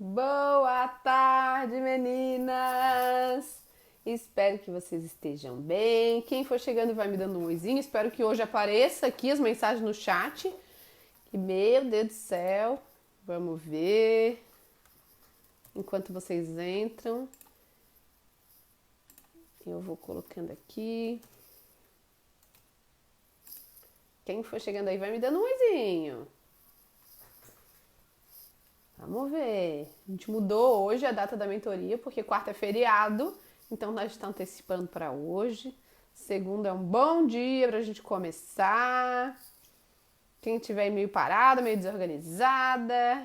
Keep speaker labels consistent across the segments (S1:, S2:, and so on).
S1: Boa tarde, meninas! Espero que vocês estejam bem. Quem for chegando vai me dando um oizinho. Espero que hoje apareça aqui as mensagens no chat. E, meu Deus do céu, vamos ver. Enquanto vocês entram, eu vou colocando aqui. Quem for chegando aí vai me dando um oizinho. Vamos ver. A gente mudou hoje a data da mentoria, porque quarta é feriado, então nós estamos antecipando para hoje. Segunda é um bom dia para a gente começar. Quem estiver meio parada, meio desorganizada.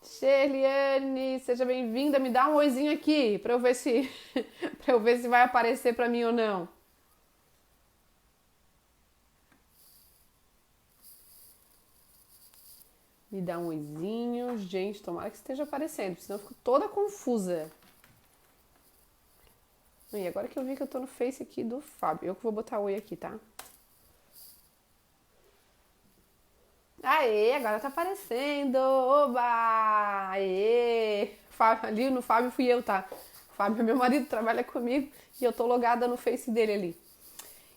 S1: Shirleyane, seja bem-vinda. Me dá um oizinho aqui para eu ver se para eu ver se vai aparecer para mim ou não. Me dá um oizinho. Gente, tomara que esteja aparecendo, senão eu fico toda confusa. E agora que eu vi que eu tô no Face aqui do Fábio. Eu que vou botar oi aqui, tá? Aê, agora tá aparecendo. Oba! Aê! Fábio, ali no Fábio fui eu, tá? O Fábio, meu marido, trabalha comigo e eu tô logada no Face dele ali.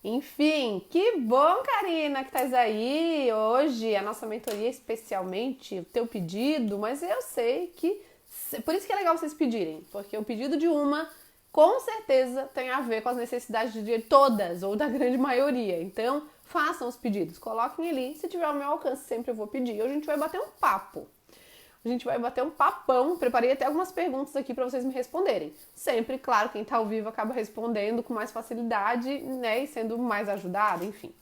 S1: Enfim, que bom, Karina, que estás aí hoje. A nossa mentoria, especialmente o teu pedido, mas eu sei que... Por isso que é legal vocês pedirem, porque o pedido de uma, com certeza, tem a ver com as necessidades de todas, ou da grande maioria. Então, façam os pedidos, coloquem ali. Se tiver ao meu alcance, sempre eu vou pedir. Hoje a gente vai bater um papo. A gente vai bater um papão. Preparei até algumas perguntas aqui para vocês me responderem. Sempre, claro, quem tá ao vivo acaba respondendo com mais facilidade, né? E sendo mais ajudado, enfim.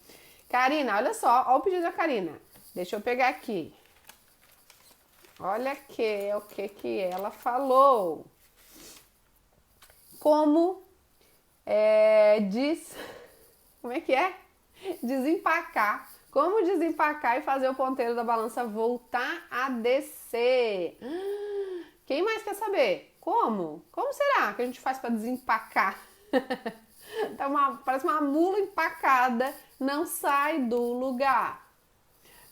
S1: Karina, olha só. Olha o pedido da Karina. Deixa eu pegar aqui. Olha o que ela falou. Como Como é que é? Desempacar. Como desempacar e fazer o ponteiro da balança voltar a descer? Quem mais quer saber? Como? Como será que a gente faz para desempacar? Parece uma mula empacada, não sai do lugar.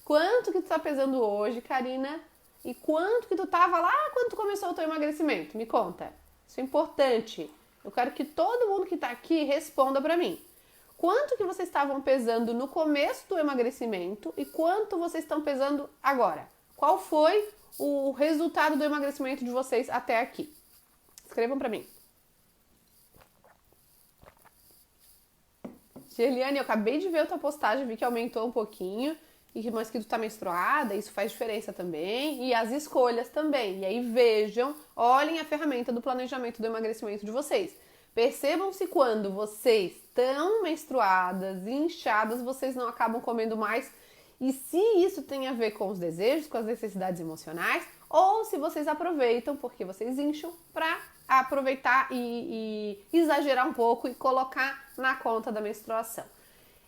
S1: Quanto que tu tá pesando hoje, Karina? E quanto que tu tava lá quando tu começou o teu emagrecimento? Me conta. Isso é importante. Eu quero que todo mundo que tá aqui responda pra mim. Quanto que vocês estavam pesando no começo do emagrecimento e quanto vocês estão pesando agora? Qual foi o resultado do emagrecimento de vocês até aqui? Escrevam pra mim. Gerliane, eu acabei de ver a tua postagem, vi que aumentou um pouquinho, mas que tu tá menstruada, isso faz diferença também, e as escolhas também. E aí vejam, olhem a ferramenta do planejamento do emagrecimento de vocês. Percebam se quando vocês estão menstruadas, inchadas, vocês não acabam comendo mais. E se isso tem a ver com os desejos, com as necessidades emocionais, ou se vocês aproveitam, porque vocês incham, para aproveitar e exagerar um pouco e colocar na conta da menstruação.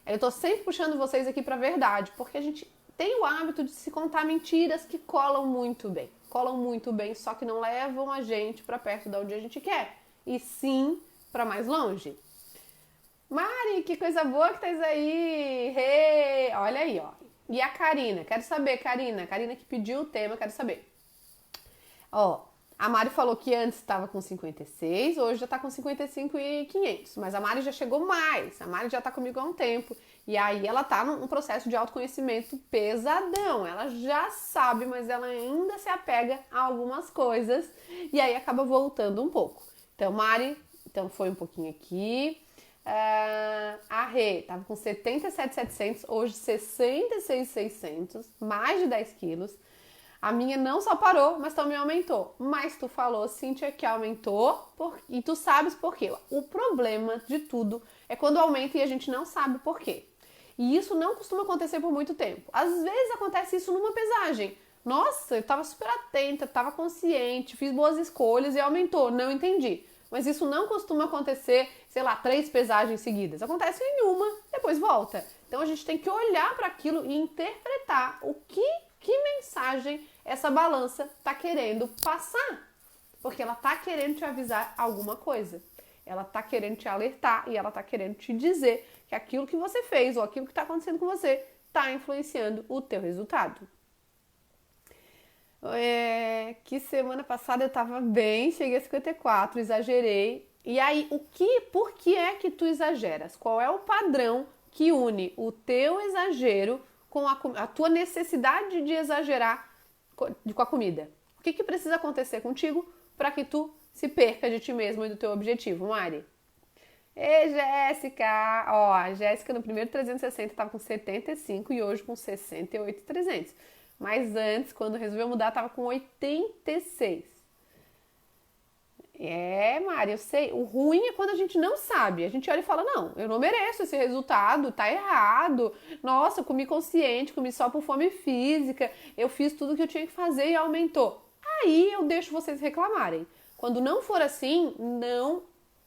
S1: Eu tô sempre puxando vocês aqui pra verdade, porque a gente tem o hábito de se contar mentiras que colam muito bem, só que não levam a gente pra perto de onde a gente quer, e sim pra mais longe. Mari, que coisa boa que tá aí! Hey! Olha aí, ó. E a Karina, quero saber, Karina que pediu o tema, quero saber. Ó, a Mari falou que antes estava com 56, hoje já tá com 55.500, mas a Mari já chegou mais, a Mari já tá comigo há um tempo, e aí ela tá num processo de autoconhecimento pesadão, ela já sabe, mas ela ainda se apega a algumas coisas, e aí acaba voltando um pouco. Então, Mari, foi um pouquinho aqui. A Rê tava com 77.700, hoje 66.600, mais de 10 quilos. A minha não só parou, mas também aumentou. Mas tu falou, Cíntia, que aumentou e tu sabes por quê. O problema de tudo é quando aumenta e a gente não sabe por quê. E isso não costuma acontecer por muito tempo. Às vezes acontece isso numa pesagem. Nossa, eu tava super atenta, tava consciente, fiz boas escolhas e aumentou. Não entendi. Mas isso não costuma acontecer, sei lá, 3 pesagens seguidas. Acontece em uma, depois volta. Então a gente tem que olhar para aquilo e interpretar que mensagem essa balança tá querendo passar. Porque ela tá querendo te avisar alguma coisa. Ela tá querendo te alertar e ela tá querendo te dizer que aquilo que você fez ou aquilo que tá acontecendo com você está influenciando o teu resultado. Que semana passada eu tava bem, cheguei a 54, exagerei. E aí, por que é que tu exageras? Qual é o padrão que une o teu exagero com a tua necessidade de exagerar com a comida? O que precisa acontecer contigo para que tu se perca de ti mesmo e do teu objetivo, Mari? Ei, Jéssica! Ó, a Jéssica no primeiro 360 tava com 75 e hoje com 68,300. Mas antes, quando resolveu mudar, tava com 86. Mari, eu sei. O ruim é quando a gente não sabe. A gente olha e fala, não, eu não mereço esse resultado, tá errado. Nossa, eu comi consciente, comi só por fome física. Eu fiz tudo o que eu tinha que fazer e aumentou. Aí eu deixo vocês reclamarem. Quando não for assim,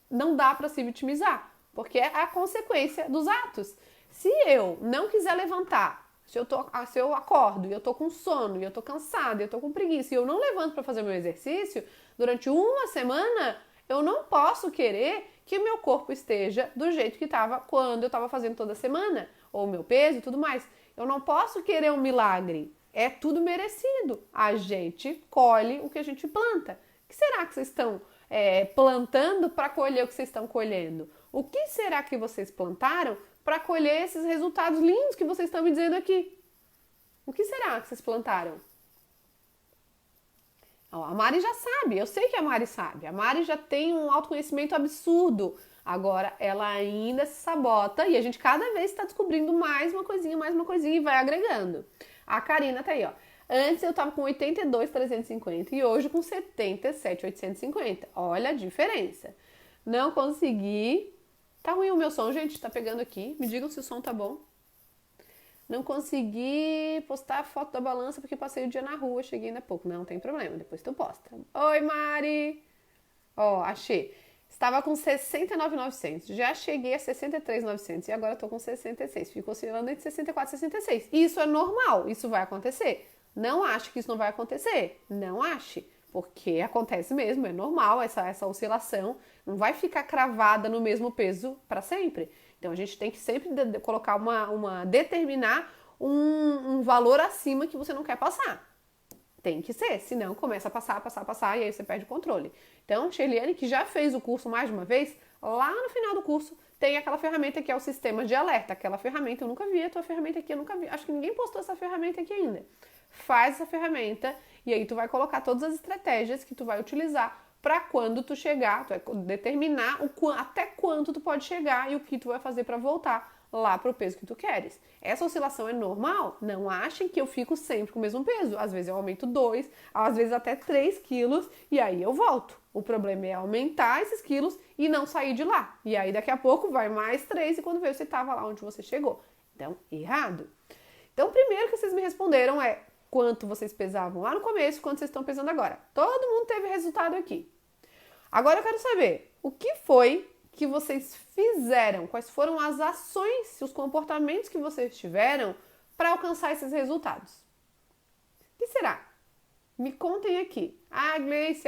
S1: não dá pra se vitimizar. Porque é a consequência dos atos. Se eu não quiser levantar, se eu acordo e eu tô com sono, e eu tô cansada, e eu tô com preguiça, e eu não levanto para fazer meu exercício, durante uma semana, eu não posso querer que o meu corpo esteja do jeito que estava quando eu estava fazendo toda semana, ou o meu peso e tudo mais. Eu não posso querer um milagre. É tudo merecido. A gente colhe o que a gente planta. O que será que vocês estão plantando para colher o que vocês estão colhendo? O que será que vocês plantaram para colher esses resultados lindos que vocês estão me dizendo aqui? O que será que vocês plantaram? Ó, a Mari já sabe, eu sei que a Mari sabe. A Mari já tem um autoconhecimento absurdo. Agora, ela ainda se sabota e a gente cada vez está descobrindo mais uma coisinha e vai agregando. A Karina tá aí, ó. Antes eu tava com 82,350 e hoje com 77,850. Olha a diferença. Não consegui. Tá ruim o meu som, gente? Tá pegando aqui. Me digam se o som tá bom. Não consegui postar a foto da balança porque passei o dia na rua, cheguei ainda há pouco. Não tem problema, depois tu posta. Oi, Mari! Ó, achei. Estava com 69,900. Já cheguei a 63,900 e agora tô com 66. Fico oscilando entre 64 e 66. Isso é normal, isso vai acontecer. Não ache que isso não vai acontecer. Não ache. Porque acontece mesmo, é normal essa oscilação. Não vai ficar cravada no mesmo peso para sempre. Então a gente tem que sempre colocar determinar um valor acima que você não quer passar. Tem que ser, senão começa a passar e aí você perde o controle. Então, Shirlene, que já fez o curso mais de uma vez, lá no final do curso tem aquela ferramenta que é o sistema de alerta. Aquela ferramenta, eu nunca vi a tua ferramenta aqui, eu nunca vi. Acho que ninguém postou essa ferramenta aqui ainda. Faz essa ferramenta e aí tu vai colocar todas as estratégias que tu vai utilizar para quando tu chegar, tu vai determinar até quanto tu pode chegar e o que tu vai fazer para voltar lá pro peso que tu queres. Essa oscilação é normal? Não achem que eu fico sempre com o mesmo peso. Às vezes eu aumento 2, às vezes até 3 quilos e aí eu volto. O problema é aumentar esses quilos e não sair de lá. E aí daqui a pouco vai mais 3 e quando veio você estava lá onde você chegou. Então, errado. Então, o primeiro que vocês me responderam é quanto vocês pesavam lá no começo, quanto vocês estão pesando agora. Todo mundo teve resultado aqui. Agora eu quero saber, o que foi que vocês fizeram? Quais foram as ações, os comportamentos que vocês tiveram para alcançar esses resultados? O que será? Me contem aqui. Ah, Gleice,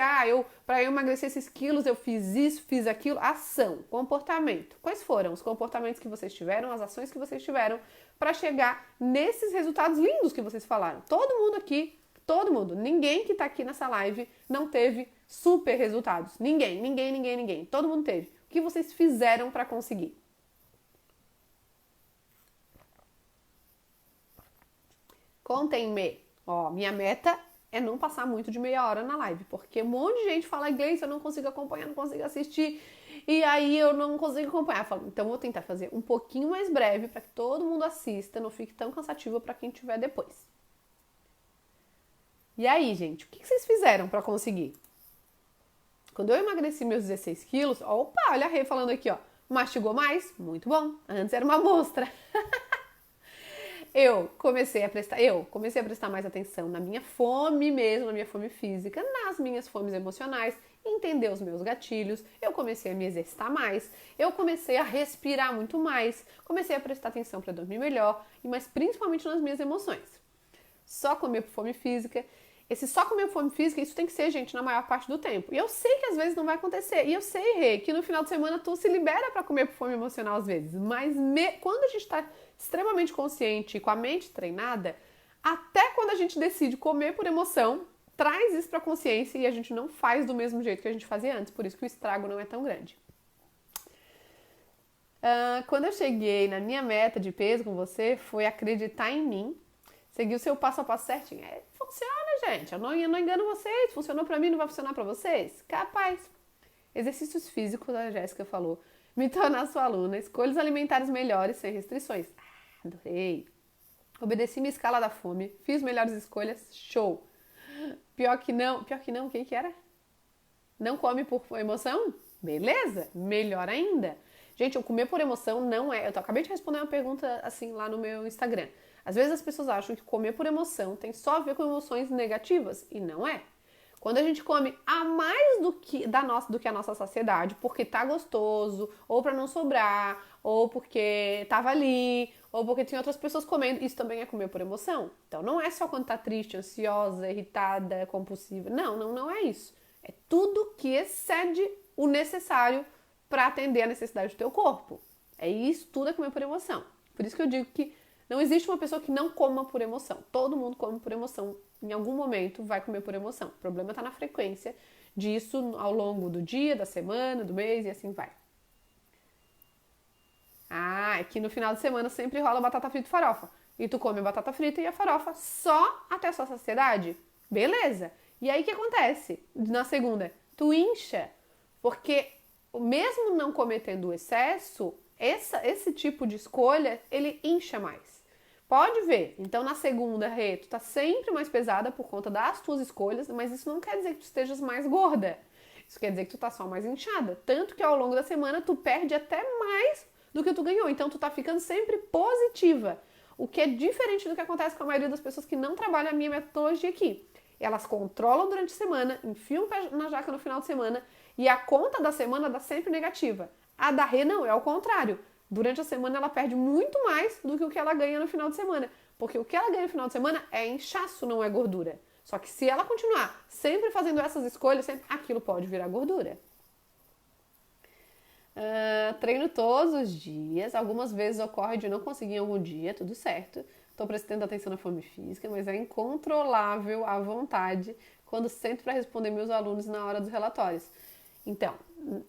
S1: para eu emagrecer esses quilos, eu fiz isso, fiz aquilo. Ação, comportamento. Quais foram os comportamentos que vocês tiveram, as ações que vocês tiveram para chegar nesses resultados lindos que vocês falaram? Todo mundo aqui, todo mundo. Ninguém que tá aqui nessa live não teve super resultados. Ninguém. Todo mundo teve. O que vocês fizeram para conseguir? Contem-me. Ó, minha meta é não passar muito de meia hora na live, porque um monte de gente fala, Gleice, eu não consigo acompanhar, não consigo assistir, e aí eu não consigo acompanhar. Eu falo, então vou tentar fazer um pouquinho mais breve para que todo mundo assista, não fique tão cansativo para quem tiver depois. E aí, gente, o que vocês fizeram para conseguir? Quando eu emagreci meus 16 quilos, opa, olha a Rê falando aqui, ó, mastigou mais? Muito bom, antes era uma mostra. Eu comecei a prestar mais atenção na minha fome mesmo, na minha fome física, nas minhas fomes emocionais, entender os meus gatilhos, eu comecei a me exercitar mais, eu comecei a respirar muito mais, comecei a prestar atenção para dormir melhor, mas principalmente nas minhas emoções. Só comer por fome física. Esse só comer por fome física, isso tem que ser, gente, na maior parte do tempo. E eu sei que às vezes não vai acontecer. E eu sei, Rê, que no final de semana tu se libera para comer por fome emocional às vezes. Mas quando a gente tá extremamente consciente e com a mente treinada, até quando a gente decide comer por emoção, traz isso para a consciência e a gente não faz do mesmo jeito que a gente fazia antes, por isso que o estrago não é tão grande. Quando eu cheguei na minha meta de peso com você, foi acreditar em mim, seguir o seu passo a passo certinho. Funciona, gente, eu não engano vocês, funcionou pra mim, não vai funcionar pra vocês? Capaz. Exercícios físicos, a Jéssica falou, me tornar sua aluna, escolhas alimentares melhores, sem restrições. Adorei. Obedeci minha escala da fome, fiz melhores escolhas, show. Pior que não, o que era? Não come por emoção? Beleza, melhor ainda. Gente, eu comer por emoção não é... Eu acabei de responder uma pergunta assim lá no meu Instagram. Às vezes as pessoas acham que comer por emoção tem só a ver com emoções negativas, e não é. Quando a gente come a mais do que a nossa saciedade, porque tá gostoso, ou pra não sobrar, ou porque tava ali, ou porque tinha outras pessoas comendo, isso também é comer por emoção. Então não é só quando tá triste, ansiosa, irritada, compulsiva. Não é isso. É tudo que excede o necessário para atender a necessidade do teu corpo. É isso, tudo é comer por emoção. Por isso que eu digo que não existe uma pessoa que não coma por emoção. Todo mundo come por emoção. Em algum momento vai comer por emoção. O problema está na frequência disso ao longo do dia, da semana, do mês e assim vai. É que no final de semana sempre rola batata frita e farofa. E tu come a batata frita e a farofa só até a sua saciedade. Beleza. E aí o que acontece? Na segunda, tu incha. Porque mesmo não cometendo excesso, esse tipo de escolha, ele incha mais. Pode ver. Então, na segunda, tu tá sempre mais pesada por conta das tuas escolhas, mas isso não quer dizer que tu estejas mais gorda. Isso quer dizer que tu tá só mais inchada. Tanto que ao longo da semana, tu perde até mais do que tu ganhou. Então, tu tá ficando sempre positiva. O que é diferente do que acontece com a maioria das pessoas que não trabalham a minha metodologia aqui. Elas controlam durante a semana, enfiam o pé na jaca no final de semana e a conta da semana dá sempre negativa. A da Rê não, é o contrário. Durante a semana ela perde muito mais do que o que ela ganha no final de semana. Porque o que ela ganha no final de semana é inchaço, não é gordura. Só que se ela continuar sempre fazendo essas escolhas, aquilo pode virar gordura. Treino todos os dias. Algumas vezes ocorre de não conseguir em algum dia, tudo certo. Estou prestando atenção na fome física, mas é incontrolável a vontade quando sento para responder meus alunos na hora dos relatórios. Então,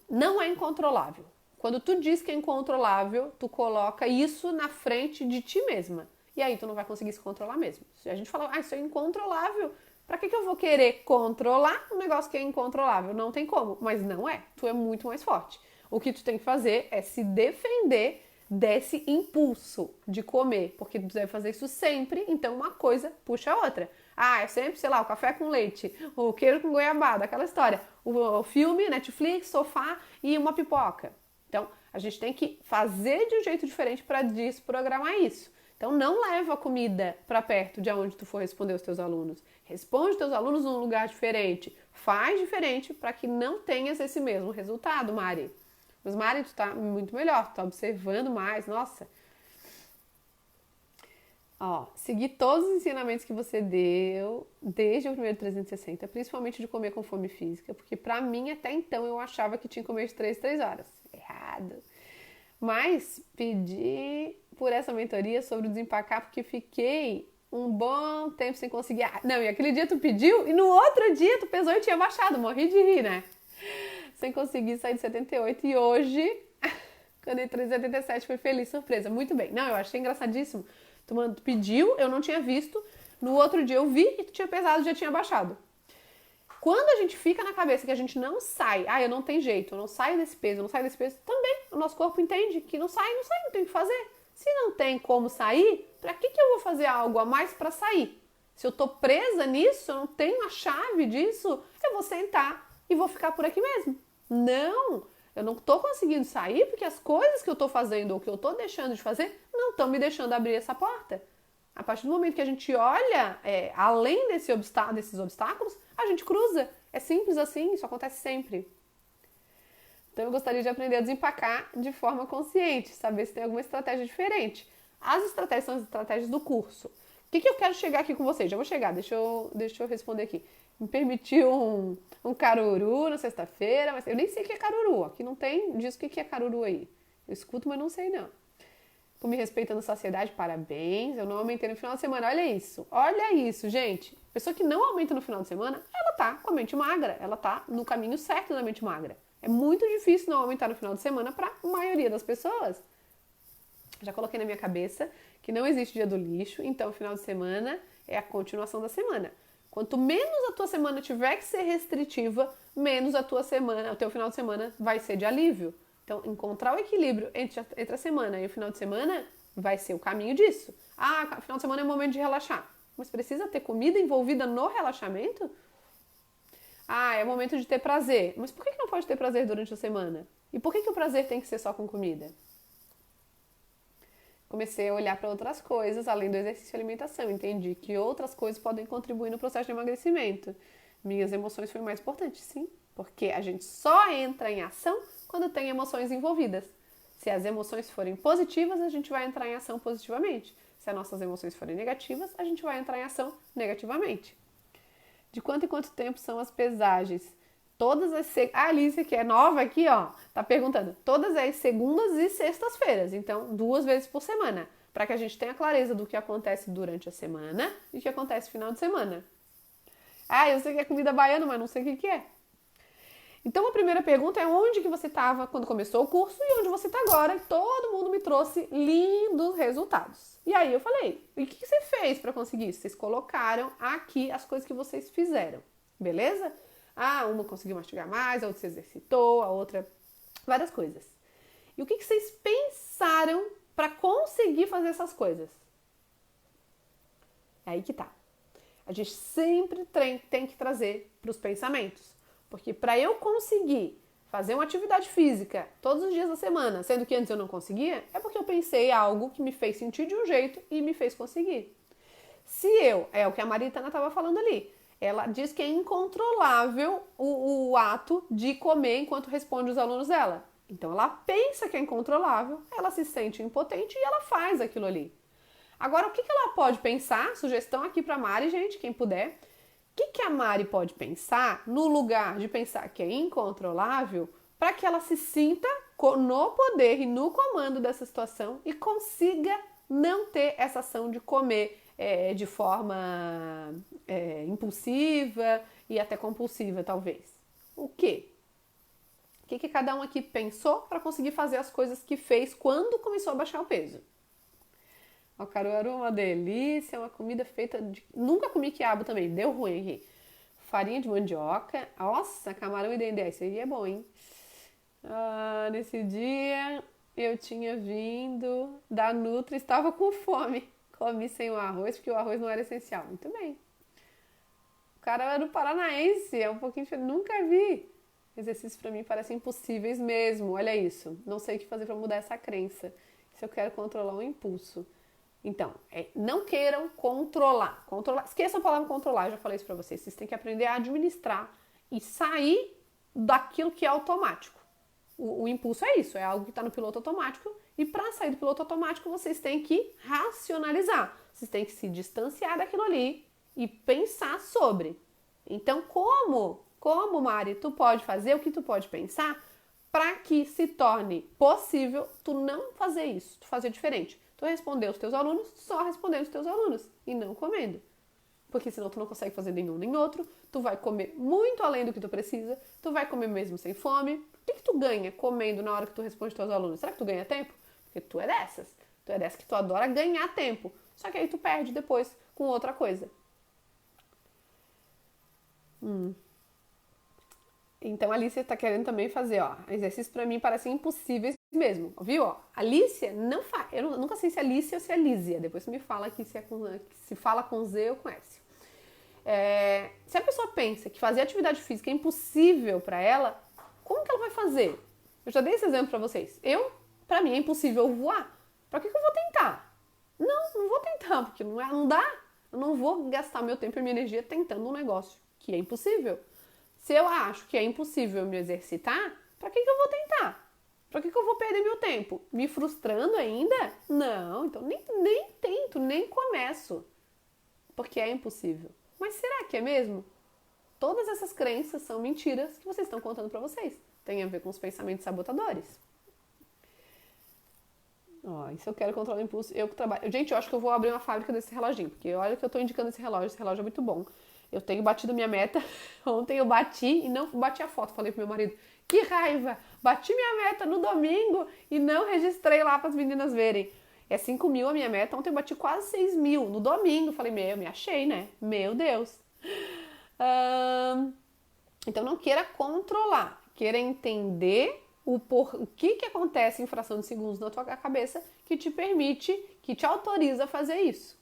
S1: não é incontrolável. Quando tu diz que é incontrolável, tu coloca isso na frente de ti mesma. E aí tu não vai conseguir se controlar mesmo. Se a gente falar, isso é incontrolável, pra que eu vou querer controlar um negócio que é incontrolável? Não tem como. Mas não é. Tu é muito mais forte. O que tu tem que fazer é se defender desse impulso de comer, porque tu deve fazer isso sempre, então uma coisa puxa a outra. É sempre, sei lá, o café com leite, o queijo com goiabada, aquela história. O filme, Netflix, sofá e uma pipoca. Então, a gente tem que fazer de um jeito diferente para desprogramar isso. Então, não leva a comida para perto de onde tu for responder os teus alunos. Responde os teus alunos num lugar diferente. Faz diferente para que não tenhas esse mesmo resultado, Mari. Mas, Mari, tu tá muito melhor, tu tá observando mais, nossa. Seguir todos os ensinamentos que você deu desde o primeiro 360, principalmente de comer com fome física, porque pra mim, até então, eu achava que tinha que comer de 3 horas. Errado. Mas pedi por essa mentoria sobre o desempacar, porque fiquei um bom tempo sem conseguir. E aquele dia tu pediu e no outro dia tu pesou e tinha baixado, morri de rir, né? Sem conseguir sair de 78 e hoje, quando eu entrei em 77, foi feliz, surpresa. Muito bem. Eu achei engraçadíssimo. Tu pediu, eu não tinha visto. No outro dia eu vi e tu tinha pesado, já tinha baixado. Quando a gente fica na cabeça que a gente não sai, eu não tenho jeito, eu não saio desse peso, também o nosso corpo entende que não sai, não tem o que fazer. Se não tem como sair, pra que eu vou fazer algo a mais pra sair? Se eu tô presa nisso, eu não tenho a chave disso, eu vou sentar e vou ficar por aqui mesmo. Não, eu não tô conseguindo sair porque as coisas que eu tô fazendo ou que eu tô deixando de fazer não estão me deixando abrir essa porta. A partir do momento que a gente olha além desses obstáculos, a gente cruza. É simples assim, isso acontece sempre. Então eu gostaria de aprender a desempacar de forma consciente, saber se tem alguma estratégia diferente. As estratégias são as estratégias do curso. O que eu quero chegar aqui com vocês? Já vou chegar, deixa eu responder aqui. Me permitiu um caruru na sexta-feira, mas eu nem sei o que é caruru. Aqui não tem, diz o que é caruru aí. Eu escuto, mas não sei não. Tô me respeitando saciedade, parabéns. Eu não aumentei no final de semana. Olha isso, gente. Pessoa que não aumenta no final de semana, ela tá com a mente magra. Ela tá no caminho certo da mente magra. É muito difícil não aumentar no final de semana para a maioria das pessoas. Já coloquei na minha cabeça que não existe dia do lixo, então o final de semana é a continuação da semana. Quanto menos a tua semana tiver que ser restritiva, menos a tua semana, o teu final de semana vai ser de alívio. Então, encontrar o equilíbrio entre a semana e o final de semana vai ser o caminho disso. Ah, final de semana é o momento de relaxar. Mas precisa ter comida envolvida no relaxamento? Ah, é o momento de ter prazer. Mas por que não pode ter prazer durante a semana? E por que o prazer tem que ser só com comida? Comecei a olhar para outras coisas, além do exercício e alimentação. Entendi que outras coisas podem contribuir no processo de emagrecimento. Minhas emoções foi mais importante, sim. Porque a gente só entra em ação quando tem emoções envolvidas. Se as emoções forem positivas, a gente vai entrar em ação positivamente. Se as nossas emoções forem negativas, a gente vai entrar em ação negativamente. De quanto em quanto tempo são as pesagens? Todas as... A Alice, que é nova aqui, ó, tá perguntando. Todas as segundas e sextas-feiras. Então, 2 vezes por semana. Para que a gente tenha clareza do que acontece durante a semana e o que acontece no final de semana. Ah, eu sei que é comida baiana, mas não sei o que é. Então, a primeira pergunta é onde que você estava quando começou o curso e onde você está agora. E todo mundo me trouxe lindos resultados. E aí eu falei, e o que você fez para conseguir isso? Vocês colocaram aqui as coisas que vocês fizeram, beleza? Ah, uma conseguiu mastigar mais, a outra se exercitou, a outra... várias coisas. E o que vocês pensaram para conseguir fazer essas coisas? É aí que tá. A gente sempre tem que trazer para os pensamentos. Porque para eu conseguir fazer uma atividade física todos os dias da semana, sendo que antes eu não conseguia, é porque eu pensei algo que me fez sentir de um jeito e me fez conseguir. Se é o que a Maritana estava falando ali, ela diz que é incontrolável o ato de comer enquanto responde os alunos dela. Então ela pensa que é incontrolável, ela se sente impotente e ela faz aquilo ali. Agora, o que ela pode pensar? Sugestão aqui para a Mari, gente, quem puder. O que a Mari pode pensar no lugar de pensar que é incontrolável para que ela se sinta no poder e no comando dessa situação e consiga não ter essa ação de comer de forma impulsiva e até compulsiva, talvez. O quê? O que cada um aqui pensou para conseguir fazer as coisas que fez quando começou a baixar o peso? O caruaru é uma delícia, é uma comida feita de... Nunca comi quiabo também, deu ruim aqui. Farinha de mandioca. Nossa, camarão e dendê, isso aí é bom, hein? Ah, nesse dia eu tinha vindo da Nutri, estava com fome. Comi sem o arroz, porque o arroz não era essencial. Muito bem. O caruaru paranaense, é um pouquinho diferente, nunca vi. Exercícios para mim parecem impossíveis mesmo, olha isso. Não sei o que fazer para mudar essa crença. Se eu quero controlar um impulso. Então, não queiram controlar. Esqueça a palavra controlar, eu já falei isso pra vocês. Vocês têm que aprender a administrar e sair daquilo que é automático. O impulso é isso, é algo que está no piloto automático. E para sair do piloto automático, vocês têm que racionalizar. Vocês têm que se distanciar daquilo ali e pensar sobre. Então, como Mari, tu pode fazer, o que tu pode pensar para que se torne possível tu não fazer isso, tu fazer diferente. Tu responder os teus alunos, só respondendo os teus alunos e não comendo. Porque senão tu não consegue fazer nenhum nem outro, tu vai comer muito além do que tu precisa, tu vai comer mesmo sem fome. O que tu ganha comendo na hora que tu responde os teus alunos? Será que tu ganha tempo? Porque tu é dessas. Tu é dessas que tu adora ganhar tempo. Só que aí tu perde depois com outra coisa. Então a Alicia tá querendo também fazer, ó. Exercícios pra mim parecem impossíveis mesmo, viu? Ó, Alicia não faz. Eu nunca sei se é Alicia ou se é Lísia. Depois tu me fala aqui se fala com Z ou com S. Se a pessoa pensa que fazer atividade física é impossível pra ela, como que ela vai fazer? Eu já dei esse exemplo pra vocês. Pra mim é impossível voar. Pra que eu vou tentar? Não vou tentar, porque não dá. Eu não vou gastar meu tempo e minha energia tentando um negócio que é impossível. Se eu acho que é impossível me exercitar, pra que eu vou tentar? Pra que eu vou perder meu tempo? Me frustrando ainda? Não, então nem tento, nem começo. Porque é impossível. Mas será que é mesmo? Todas essas crenças são mentiras que vocês estão contando pra vocês. Tem a ver com os pensamentos sabotadores. Ó, isso eu quero controlar o impulso. Eu que trabalho. Gente, eu acho que eu vou abrir uma fábrica desse reloginho, porque olha que eu tô indicando esse relógio é muito bom. Eu tenho batido minha meta. Ontem eu bati e não bati a foto. Falei pro meu marido, que raiva! Bati minha meta no domingo e não registrei lá para as meninas verem. É 5 mil a minha meta. Ontem eu bati quase 6 mil no domingo. Falei, me achei, né? Meu Deus. Então não queira controlar. Queira entender o que acontece em fração de segundos na tua cabeça que te permite, que te autoriza a fazer isso.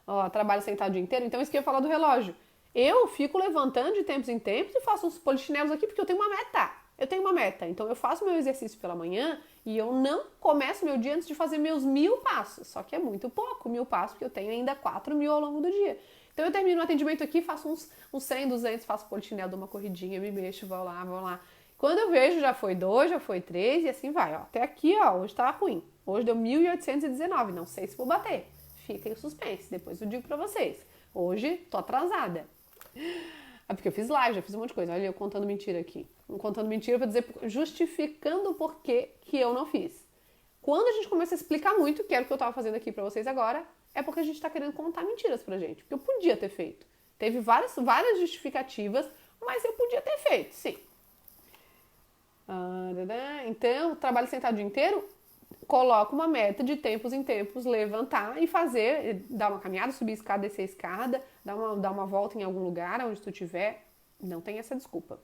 S1: Ó, trabalho sentado o dia inteiro, então isso que eu ia falar do relógio. Eu fico levantando de tempos em tempos e faço uns polichinelos aqui porque eu tenho uma meta. Eu tenho uma meta, então eu faço meu exercício pela manhã e eu não começo meu dia antes de fazer meus 1000 passos. Só que é muito pouco 1000 passos, porque eu tenho ainda 4 mil ao longo do dia. Então eu termino o atendimento aqui, faço uns 100, 200, faço polichinelo, dou uma corridinha, me mexo, vou lá. Quando eu vejo, já foi 2, já foi 3 e assim vai, ó. Até aqui, ó, hoje tá ruim. Hoje deu 1.819, não sei se vou bater. Fiquem em suspense, depois eu digo pra vocês. Hoje, tô atrasada. É porque eu fiz live, já fiz um monte de coisa. Olha eu contando mentira aqui. Contando mentira pra dizer, justificando o porquê que eu não fiz. Quando a gente começa a explicar muito, que era o que eu tava fazendo aqui pra vocês agora, é porque a gente tá querendo contar mentiras pra gente. Porque eu podia ter feito. Teve várias justificativas, mas eu podia ter feito, sim. Então, trabalho sentado o dia inteiro, coloca uma meta de tempos em tempos, levantar e fazer, dar uma caminhada, subir a escada, descer a escada, dar uma volta em algum lugar, onde tu estiver. Não tem essa desculpa.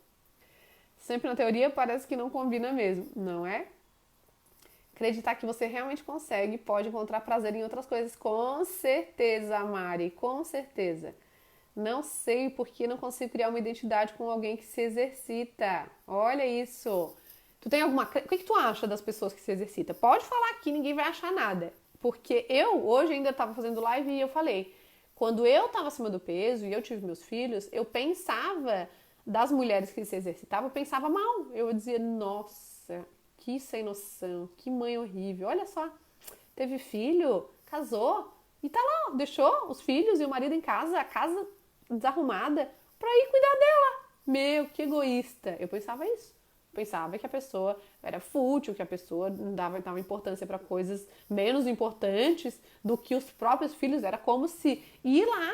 S1: Sempre na teoria parece que não combina mesmo, não é? Acreditar que você realmente consegue, pode encontrar prazer em outras coisas. Com certeza, Mari, com certeza. Não sei porque não consigo criar uma identidade com alguém que se exercita. Olha isso. Tu tem alguma... O que tu acha das pessoas que se exercitam? Pode falar aqui, ninguém vai achar nada. Porque eu, hoje, ainda estava fazendo live e eu falei, quando eu estava acima do peso e eu tive meus filhos, eu pensava das mulheres que se exercitavam, eu pensava mal. Eu dizia, nossa, que sem noção, que mãe horrível. Olha só, teve filho, casou e tá lá, deixou os filhos e o marido em casa, a casa desarrumada, pra ir cuidar dela. Meu, que egoísta. Eu pensava isso. Pensava que a pessoa era fútil, que a pessoa dava importância para coisas menos importantes do que os próprios filhos. Era como se ir lá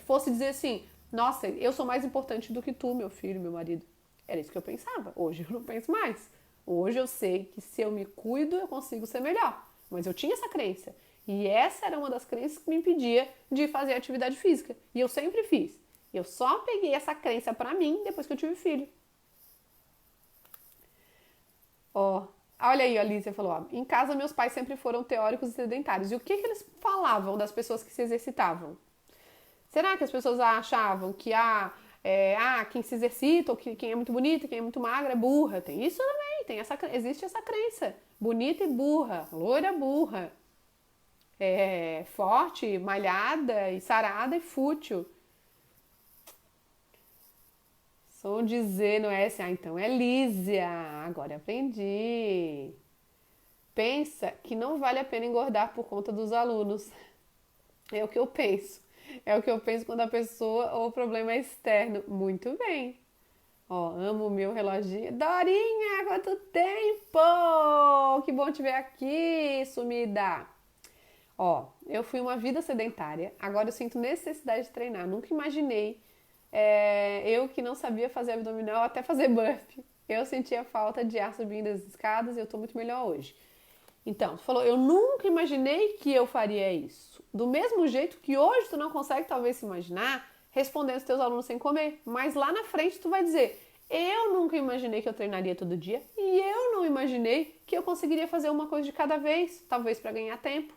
S1: fosse dizer assim, nossa, eu sou mais importante do que tu, meu filho, meu marido. Era isso que eu pensava. Hoje eu não penso mais. Hoje eu sei que se eu me cuido, eu consigo ser melhor. Mas eu tinha essa crença. E essa era uma das crenças que me impedia de fazer atividade física. E eu sempre fiz. Eu só peguei essa crença pra mim depois que eu tive filho. Ó, olha aí, a Lícia falou, ó, em casa meus pais sempre foram teóricos e sedentários. E o que eles falavam das pessoas que se exercitavam? Será que as pessoas achavam que quem se exercita, ou que quem é muito bonita, quem é muito magra é burra? Tem isso também, existe essa crença. Bonita e burra, loira burra. Forte, malhada e sarada e fútil. Som dizer, não é assim, então é Lísia, agora aprendi. Pensa que não vale a pena engordar por conta dos alunos. É o que eu penso. É o que eu penso quando a pessoa ou o problema é externo. Muito bem. Ó, amo o meu reloginho. Dorinha, quanto tempo! Que bom te ver aqui, sumida. Ó, eu fui uma vida sedentária, agora eu sinto necessidade de treinar. Nunca imaginei, eu que não sabia fazer abdominal, até fazer burpee. Eu sentia falta de ar subindo as escadas e eu tô muito melhor hoje. Então, tu falou, eu nunca imaginei que eu faria isso. Do mesmo jeito que hoje tu não consegue talvez se imaginar respondendo os teus alunos sem comer. Mas lá na frente tu vai dizer, eu nunca imaginei que eu treinaria todo dia e eu não imaginei que eu conseguiria fazer uma coisa de cada vez, talvez para ganhar tempo.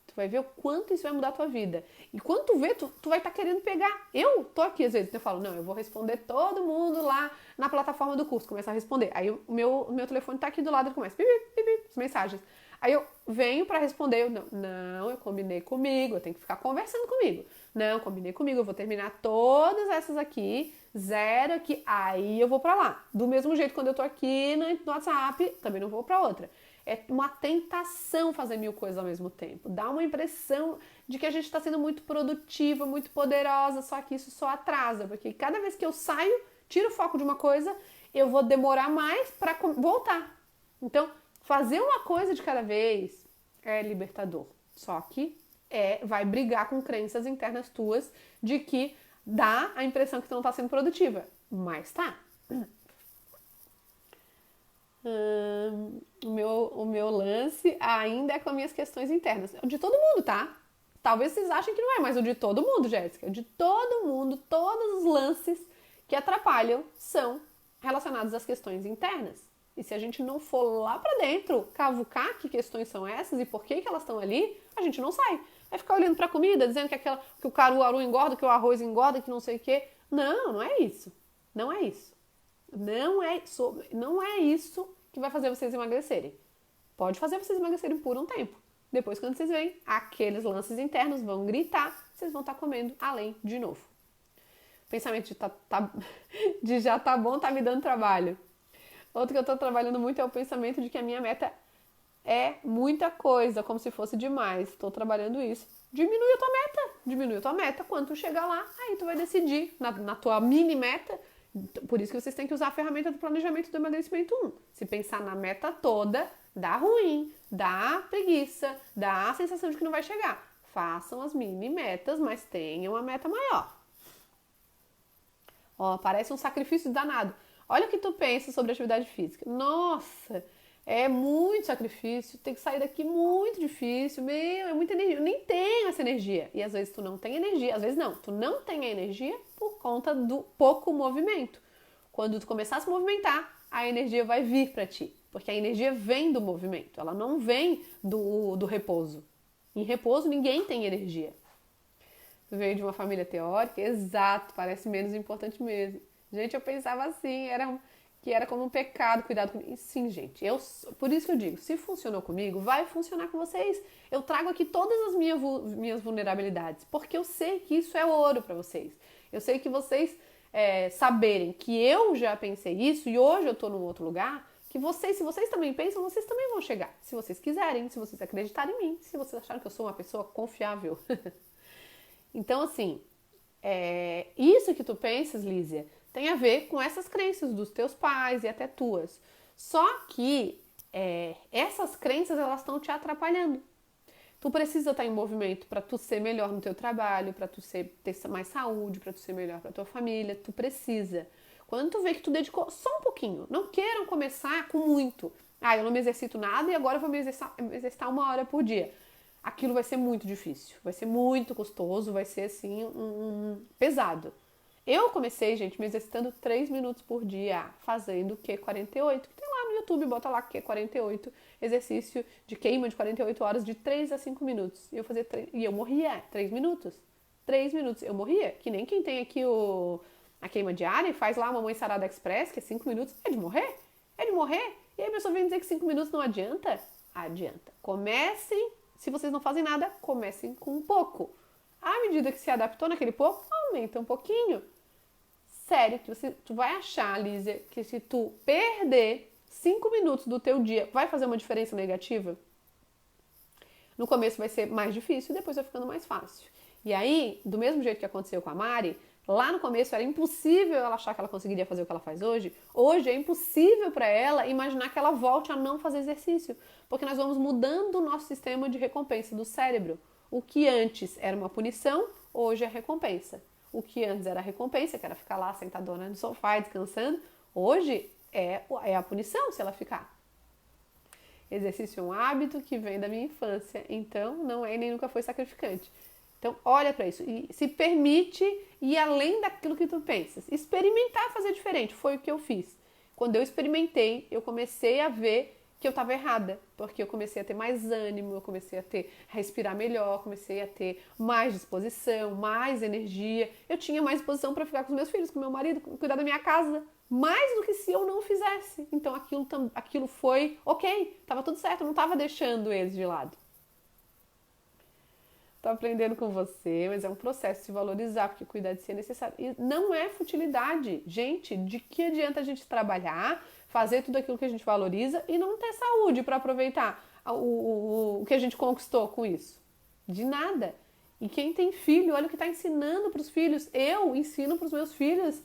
S1: Tu vai ver o quanto isso vai mudar a tua vida. E quando tu vê, tu vai estar querendo pegar. Eu tô aqui às vezes, eu falo, não, eu vou responder todo mundo lá na plataforma do curso. Começa a responder. Aí o meu telefone tá aqui do lado, ele começa, as mensagens. Aí eu venho pra responder, eu combinei comigo, eu tenho que ficar conversando comigo. Não, combinei comigo, eu vou terminar todas essas aqui, 0 aqui, aí eu vou pra lá. Do mesmo jeito, quando eu tô aqui no WhatsApp, também não vou pra outra. É uma tentação fazer 1000 coisas ao mesmo tempo. Dá uma impressão de que a gente está sendo muito produtiva, muito poderosa, só que isso só atrasa, porque cada vez que eu saio, tiro o foco de uma coisa, eu vou demorar mais para voltar. Então, Fazer uma coisa de cada vez é libertador. Só que vai brigar com crenças internas tuas de que dá a impressão que tu não tá sendo produtiva. Mas tá. O meu lance ainda é com as minhas questões internas. O de todo mundo, tá? Talvez vocês achem que não é, mas o de todo mundo, Jéssica. O de todo mundo, todos os lances que atrapalham são relacionados às questões internas. E se a gente não for lá pra dentro, cavucar que questões são essas e por que elas estão ali, a gente não sai. Vai ficar olhando pra comida, dizendo que o caruaru engorda, que o arroz engorda, que não sei o quê. Não, não é isso. Não é isso. Não é isso que vai fazer vocês emagrecerem. Pode fazer vocês emagrecerem por um tempo. Depois, quando vocês veem, aqueles lances internos vão gritar, vocês vão estar comendo além de novo. Pensamento de já tá bom, tá me dando trabalho. Outro que eu tô trabalhando muito é o pensamento de que a minha meta é muita coisa, como se fosse demais. Estou trabalhando isso. Diminui a tua meta. Diminui a tua meta. Quando tu chegar lá, aí tu vai decidir na tua mini meta. Por isso que vocês têm que usar a ferramenta do planejamento do emagrecimento 1. Se pensar na meta toda, dá ruim, dá preguiça, dá a sensação de que não vai chegar. Façam as mini metas, mas tenham uma meta maior. Ó, parece um sacrifício danado. Olha o que tu pensa sobre atividade física. Nossa, é muito sacrifício, tem que sair daqui muito difícil, é muita energia, eu nem tenho essa energia. E às vezes tu não tem energia, às vezes não, tu não tem a energia por conta do pouco movimento. Quando tu começar a se movimentar, a energia vai vir pra ti, porque a energia vem do movimento, ela não vem do repouso. Em repouso ninguém tem energia. Tu veio de uma família teórica? Exato, parece menos importante mesmo. Gente, eu pensava assim, que era como um pecado cuidado comigo. E sim, gente, por isso que eu digo, se funcionou comigo, vai funcionar com vocês. Eu trago aqui todas as minhas vulnerabilidades, porque eu sei que isso é ouro para vocês. Eu sei que vocês saberem que eu já pensei isso e hoje eu tô num outro lugar, que se vocês também pensam, vocês também vão chegar. Se vocês quiserem, se vocês acreditarem em mim, se vocês acharem que eu sou uma pessoa confiável. Então, assim, isso que tu pensas, Lísia, tem a ver com essas crenças dos teus pais e até tuas. Só que essas crenças, elas estão te atrapalhando. Tu precisa estar em movimento para tu ser melhor no teu trabalho, para tu ter mais saúde, para tu ser melhor para tua família. Tu precisa. Quando tu vê que tu dedicou só um pouquinho, não queiram começar com muito. Eu não me exercito nada e agora eu vou me exercitar 1 hora por dia. Aquilo vai ser muito difícil, vai ser muito custoso, vai ser assim, pesado. Eu comecei, gente, me exercitando 3 minutos por dia, fazendo Q48, que tem lá no YouTube, bota lá Q48, exercício de queima de 48 horas de 3 a 5 minutos. E eu fazia e eu morria 3 minutos. 3 minutos, eu morria, que nem quem tem aqui a queima diária e faz lá a Mamãe Sarada Express, que é 5 minutos, é de morrer. E aí a pessoa vem dizer que 5 minutos não adianta? Adianta. Comecem, se vocês não fazem nada, comecem com um pouco. À medida que se adaptou naquele pouco, aumenta um pouquinho. Sério, que tu vai achar, Lísia, que se tu perder 5 minutos do teu dia, vai fazer uma diferença negativa? No começo vai ser mais difícil, depois vai ficando mais fácil. E aí, do mesmo jeito que aconteceu com a Mari, lá no começo era impossível ela achar que ela conseguiria fazer o que ela faz hoje. Hoje é impossível para ela imaginar que ela volte a não fazer exercício, porque nós vamos mudando o nosso sistema de recompensa do cérebro. O que antes era uma punição, hoje é recompensa. O que antes era recompensa, que era ficar lá sentadona no sofá descansando, hoje é a punição se ela ficar. Exercício é um hábito que vem da minha infância, então não é e nem nunca foi sacrificante. Então olha para isso e se permite ir além daquilo que tu pensas. Experimentar fazer diferente, foi o que eu fiz. Quando eu experimentei, eu comecei a ver que eu estava errada, porque eu comecei a ter mais ânimo, eu comecei a respirar melhor, comecei a ter mais disposição, mais energia. Eu tinha mais disposição para ficar com os meus filhos, com meu marido, cuidar da minha casa, mais do que se eu não fizesse. Então aquilo foi ok, estava tudo certo, eu não estava deixando eles de lado. Tô aprendendo com você, mas é um processo de se valorizar, porque cuidar de si é necessário. E não é futilidade. Gente, de que adianta a gente trabalhar, fazer tudo aquilo que a gente valoriza e não ter saúde para aproveitar o que a gente conquistou com isso? De nada. E quem tem filho, olha o que está ensinando para os filhos. Eu ensino para os meus filhos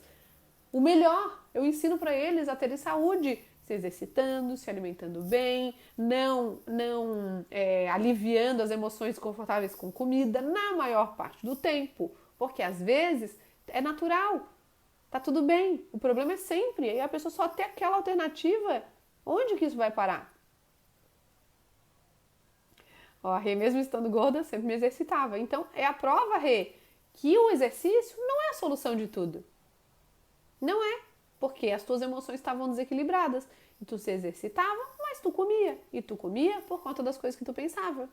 S1: o melhor. Eu ensino para eles a terem saúde se exercitando, se alimentando bem, não aliviando as emoções desconfortáveis com comida na maior parte do tempo, porque às vezes é natural, tá tudo bem. O problema é sempre, aí a pessoa só tem aquela alternativa, onde que isso vai parar? Ó, a Rê, mesmo estando gorda, sempre me exercitava. Então, é a prova, Rê, que o exercício não é a solução de tudo. Não é, porque as tuas emoções estavam desequilibradas. E tu se exercitava, mas tu comia. E tu comia por conta das coisas que tu pensava.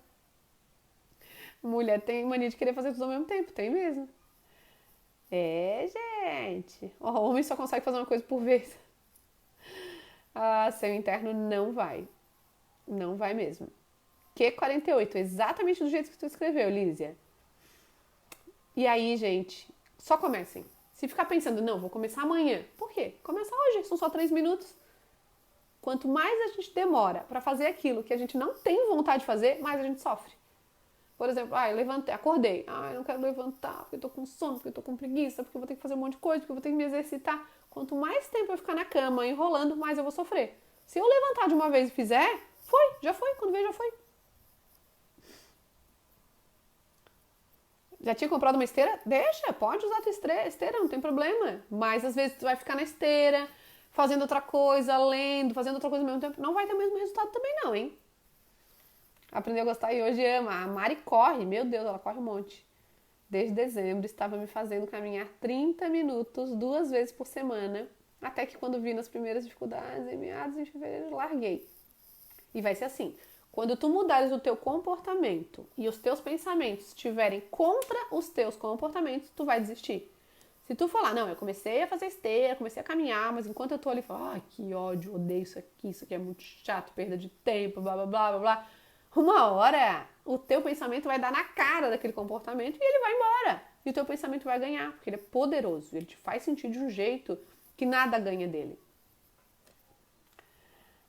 S1: Mulher tem mania de querer fazer tudo ao mesmo tempo, tem mesmo. É, gente. O homem só consegue fazer uma coisa por vez. Ah, seu interno não vai. Não vai mesmo. Q48, exatamente do jeito que tu escreveu, Lísia. E aí, gente, só comecem. Se ficar pensando, não, vou começar amanhã. Por quê? Começa hoje, são só 3 minutos. Quanto mais a gente demora para fazer aquilo que a gente não tem vontade de fazer, mais a gente sofre. Por exemplo, eu levantei, acordei. Eu não quero levantar porque eu tô com sono, porque eu tô com preguiça, porque eu vou ter que fazer um monte de coisa, porque eu vou ter que me exercitar. Quanto mais tempo eu ficar na cama enrolando, mais eu vou sofrer. Se eu levantar de uma vez e fizer, já foi, quando veio já foi. Já tinha comprado uma esteira? Deixa, pode usar a tua esteira, não tem problema. Mas às vezes tu vai ficar na esteira, fazendo outra coisa, lendo, fazendo outra coisa ao mesmo tempo. Não vai ter o mesmo resultado também não, hein? Aprendeu a gostar e hoje ama. A Mari corre, meu Deus, ela corre um monte. Desde dezembro estava me fazendo caminhar 30 minutos, 2 vezes por semana. Até que quando vi nas primeiras dificuldades, em meados de fevereiro, larguei. E vai ser assim. Quando tu mudares o teu comportamento e os teus pensamentos estiverem contra os teus comportamentos, tu vai desistir. Se tu falar, não, eu comecei a fazer esteira, comecei a caminhar, mas enquanto eu tô ali, falo, que ódio, odeio isso aqui é muito chato, perda de tempo, blá, blá, blá, blá, blá. Uma hora, o teu pensamento vai dar na cara daquele comportamento e ele vai embora. E o teu pensamento vai ganhar, porque ele é poderoso, ele te faz sentir de um jeito que nada ganha dele.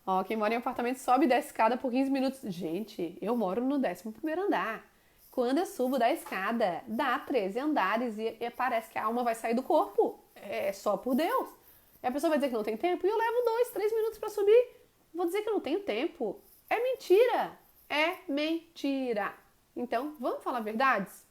S1: Ó, quem mora em apartamento sobe e desce escada por 15 minutos. Gente, eu moro no 11º andar. Quando eu subo da escada, dá 13 andares e parece que a alma vai sair do corpo. É só por Deus. E a pessoa vai dizer que não tem tempo e eu levo 2, 3 minutos para subir. Vou dizer que eu não tenho tempo. É mentira. É mentira. Então, vamos falar verdades?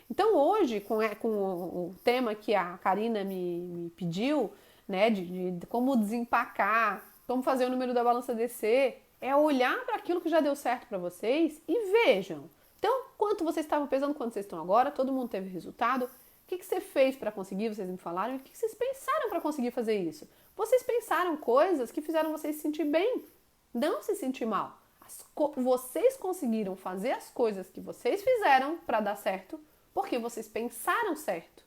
S1: Então, hoje, com o tema que a Karina me pediu, né, de como desempacar, como fazer o número da balança descer, é olhar para aquilo que já deu certo para vocês e vejam. Então, quanto vocês estavam pesando, quanto vocês estão agora, todo mundo teve resultado. O que você fez para conseguir? Vocês me falaram. E o que vocês pensaram para conseguir fazer isso? Vocês pensaram coisas que fizeram vocês se sentir bem, não se sentir mal. Vocês conseguiram fazer as coisas que vocês fizeram para dar certo porque vocês pensaram certo.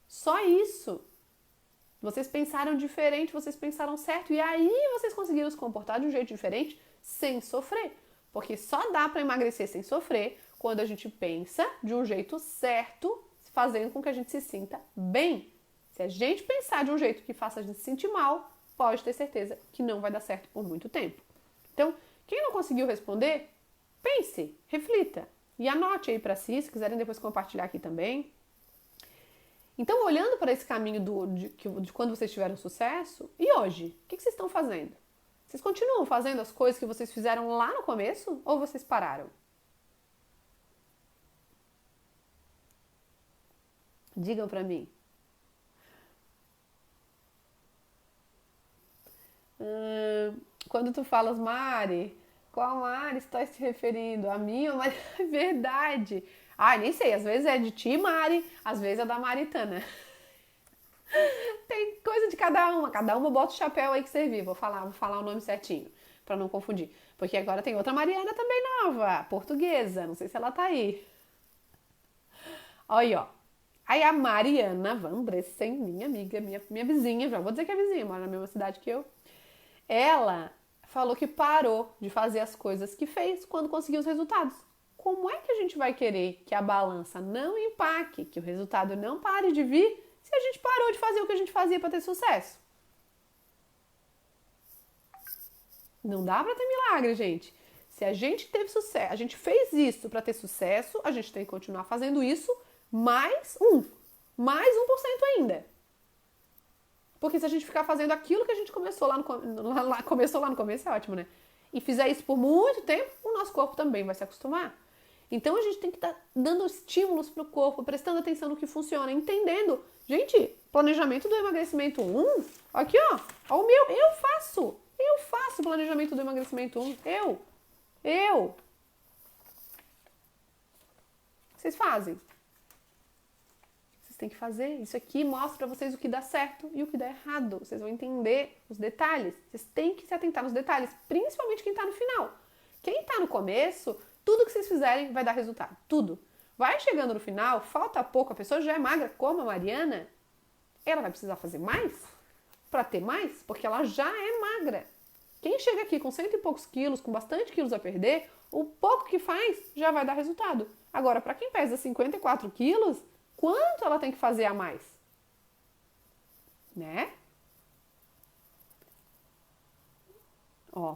S1: Só isso. Vocês pensaram diferente, vocês pensaram certo e aí vocês conseguiram se comportar de um jeito diferente sem sofrer. Porque só dá para emagrecer sem sofrer quando a gente pensa de um jeito certo, fazendo com que a gente se sinta bem. Se a gente pensar de um jeito que faça a gente se sentir mal, pode ter certeza que não vai dar certo por muito tempo. Então, quem não conseguiu responder, pense, reflita e anote aí para si, se quiserem depois compartilhar aqui também. Então, olhando para esse caminho de quando vocês tiveram sucesso, e hoje? O que vocês estão fazendo? Vocês continuam fazendo as coisas que vocês fizeram lá no começo ou vocês pararam? Digam para mim. Quando tu falas, Mari, qual Mari está se referindo? A minha, mas é verdade. Nem sei, às vezes é de ti, Mari, às vezes é da Maritana. Tem coisa de cada uma bota o chapéu aí que servir. Vou falar o nome certinho, pra não confundir. Porque agora tem outra Mariana também nova, portuguesa, não sei se ela tá aí. Olha, ó. Aí a Mariana Vandressen, minha amiga, minha vizinha, já vou dizer que é vizinha, mora na mesma cidade que eu. Ela falou que parou de fazer as coisas que fez quando conseguiu os resultados. Como é que a gente vai querer que a balança não empaque, que o resultado não pare de vir, se a gente parou de fazer o que a gente fazia para ter sucesso? Não dá para ter milagre, gente. Se a gente teve sucesso, a gente fez isso para ter sucesso, a gente tem que continuar fazendo isso mais 1% ainda. Porque se a gente ficar fazendo aquilo que a gente começou começou lá no começo, é ótimo, né? E fizer isso por muito tempo, o nosso corpo também vai se acostumar. Então a gente tem que estar dando estímulos pro corpo, prestando atenção no que funciona, entendendo. Gente, planejamento do emagrecimento 1, aqui ó o meu, eu faço planejamento do emagrecimento 1, eu. Vocês fazem? Tem que fazer. Isso aqui mostra pra vocês o que dá certo e o que dá errado. Vocês vão entender os detalhes. Vocês têm que se atentar nos detalhes, principalmente quem tá no final. Quem tá no começo, tudo que vocês fizerem vai dar resultado. Tudo. Vai chegando no final, falta pouco, a pessoa já é magra, como a Mariana, ela vai precisar fazer mais pra ter mais, porque ela já é magra. Quem chega aqui com 100 e poucos quilos, com bastante quilos a perder, o pouco que faz já vai dar resultado. Agora, pra quem pesa 54 quilos, quanto ela tem que fazer a mais? Né?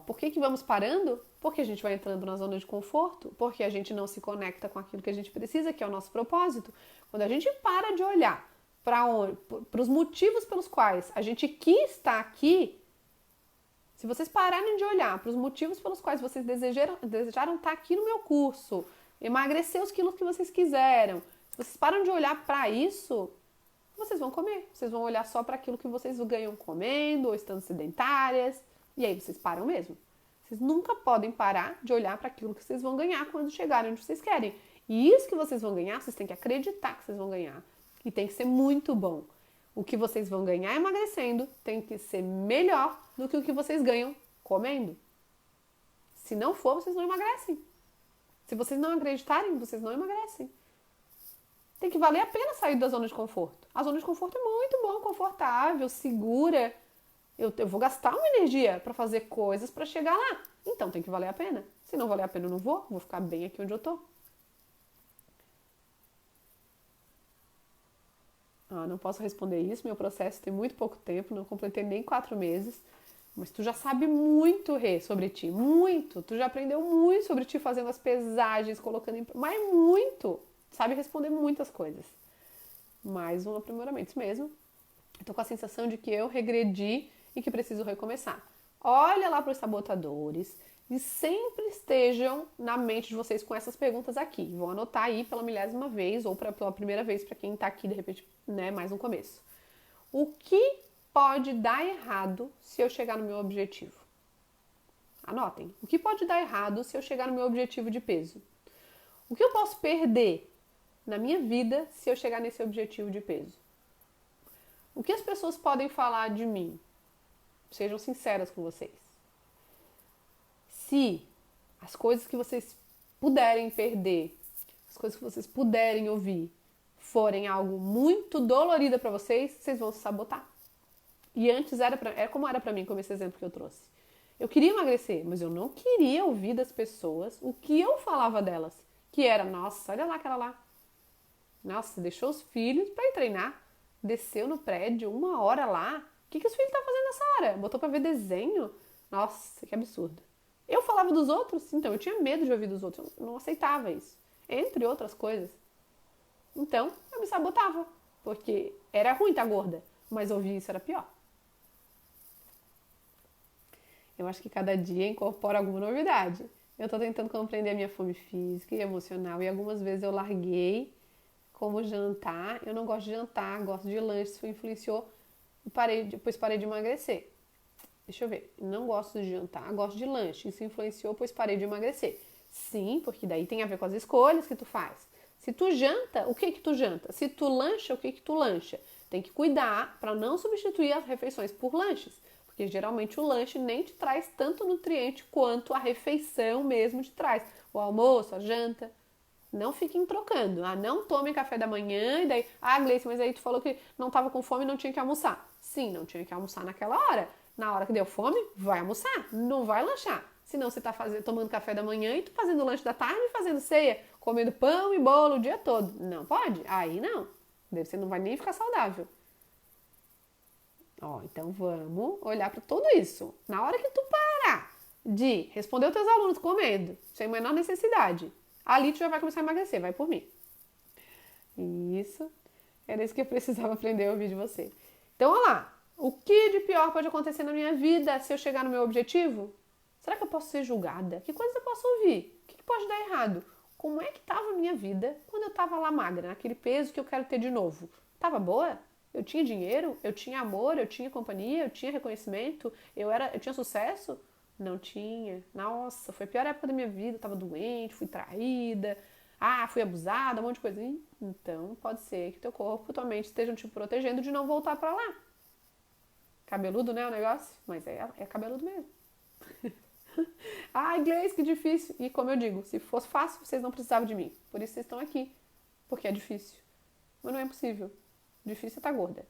S1: Por que vamos parando? Porque a gente vai entrando na zona de conforto, porque a gente não se conecta com aquilo que a gente precisa, que é o nosso propósito. Quando a gente para de olhar para os motivos pelos quais a gente quis estar aqui, se vocês pararem de olhar para os motivos pelos quais vocês desejaram estar aqui no meu curso, emagrecer os quilos que vocês quiseram, se vocês param de olhar para isso, vocês vão comer. Vocês vão olhar só para aquilo que vocês ganham comendo ou estando sedentárias. E aí vocês param mesmo. Vocês nunca podem parar de olhar para aquilo que vocês vão ganhar quando chegarem onde vocês querem. E isso que vocês vão ganhar, vocês têm que acreditar que vocês vão ganhar. E tem que ser muito bom. O que vocês vão ganhar emagrecendo tem que ser melhor do que o que vocês ganham comendo. Se não for, vocês não emagrecem. Se vocês não acreditarem, vocês não emagrecem. Tem que valer a pena sair da zona de conforto. A zona de conforto é muito bom, confortável, segura. Eu vou gastar uma energia para fazer coisas para chegar lá. Então tem que valer a pena. Se não valer a pena, eu não vou ficar bem aqui onde eu tô. Não posso responder isso, meu processo tem muito pouco tempo, não completei nem 4 meses. Mas tu já sabe muito, Rê, sobre ti, muito. Tu já aprendeu muito sobre ti fazendo as pesagens, colocando em... Mas muito! Sabe responder muitas coisas. Mais um aprimoramento, isso mesmo. Tô com a sensação de que eu regredi e que preciso recomeçar. Olha lá para os sabotadores e sempre estejam na mente de vocês com essas perguntas aqui. Vão anotar aí pela 1000ª vez ou pela primeira vez para quem tá aqui, de repente, né, mais no começo. O que pode dar errado se eu chegar no meu objetivo? Anotem. O que pode dar errado se eu chegar no meu objetivo de peso? O que eu posso perder na minha vida se eu chegar nesse objetivo de peso? O que as pessoas podem falar de mim? Sejam sinceras com vocês. Se as coisas que vocês puderem perder, as coisas que vocês puderem ouvir, forem algo muito dolorido para vocês, vocês vão se sabotar. E antes era como era para mim, como esse exemplo que eu trouxe. Eu queria emagrecer, mas eu não queria ouvir das pessoas o que eu falava delas. Que era, nossa, olha lá aquela lá. Nossa, deixou os filhos para ir treinar. Desceu no prédio 1 hora lá. O que os filhos estão fazendo nessa hora? Botou para ver desenho? Nossa, que absurdo. Eu falava dos outros, então eu tinha medo de ouvir dos outros. Eu não aceitava isso. Entre outras coisas. Então, eu me sabotava. Porque era ruim estar gorda, mas ouvir isso era pior. Eu acho que cada dia incorpora alguma novidade. Eu tô tentando compreender a minha fome física e emocional e algumas vezes eu larguei como jantar. Eu não gosto de jantar, gosto de lanche, isso influenciou e depois parei de emagrecer. Deixa eu ver, não gosto de jantar, gosto de lanche, isso influenciou, pois parei de emagrecer. Sim, porque daí tem a ver com as escolhas que tu faz. Se tu janta, o que tu janta? Se tu lancha, o que tu lancha? Tem que cuidar para não substituir as refeições por lanches. Porque geralmente o lanche nem te traz tanto nutriente quanto a refeição mesmo te traz. O almoço, a janta. Não fiquem trocando. Não tomem café da manhã e daí... Gleice, mas aí tu falou que não estava com fome e não tinha que almoçar. Sim, não tinha que almoçar naquela hora. Na hora que deu fome, vai almoçar. Não vai lanchar. Senão você tá tomando café da manhã e tu fazendo lanche da tarde e fazendo ceia. Comendo pão e bolo o dia todo. Não pode? Aí não. Você não vai nem ficar saudável. Então vamos olhar para tudo isso. Na hora que tu parar de responder os teus alunos comendo, sem menor necessidade, ali tu já vai começar a emagrecer, vai por mim. Isso, era isso que eu precisava aprender a ouvir de você. Então, olha lá, O que de pior pode acontecer na minha vida se eu chegar no meu objetivo? Será que eu posso ser julgada? Que coisas eu posso ouvir? O que pode dar errado? Como é que estava a minha vida quando eu estava lá magra, naquele peso que eu quero ter de novo? Tava boa? Eu tinha dinheiro? Eu tinha amor? Eu tinha companhia? Eu tinha reconhecimento? Eu tinha sucesso? Não tinha. Nossa, foi a pior época da minha vida. Eu tava doente, fui traída, fui abusada, um monte de coisa. Então, pode ser que teu corpo e tua mente estejam te protegendo de não voltar pra lá. Cabeludo, né, o negócio? Mas é cabeludo mesmo. Inglês, que difícil. E como eu digo, se fosse fácil, vocês não precisavam de mim. Por isso vocês estão aqui. Porque é difícil. Mas não é impossível. Difícil é estar gorda.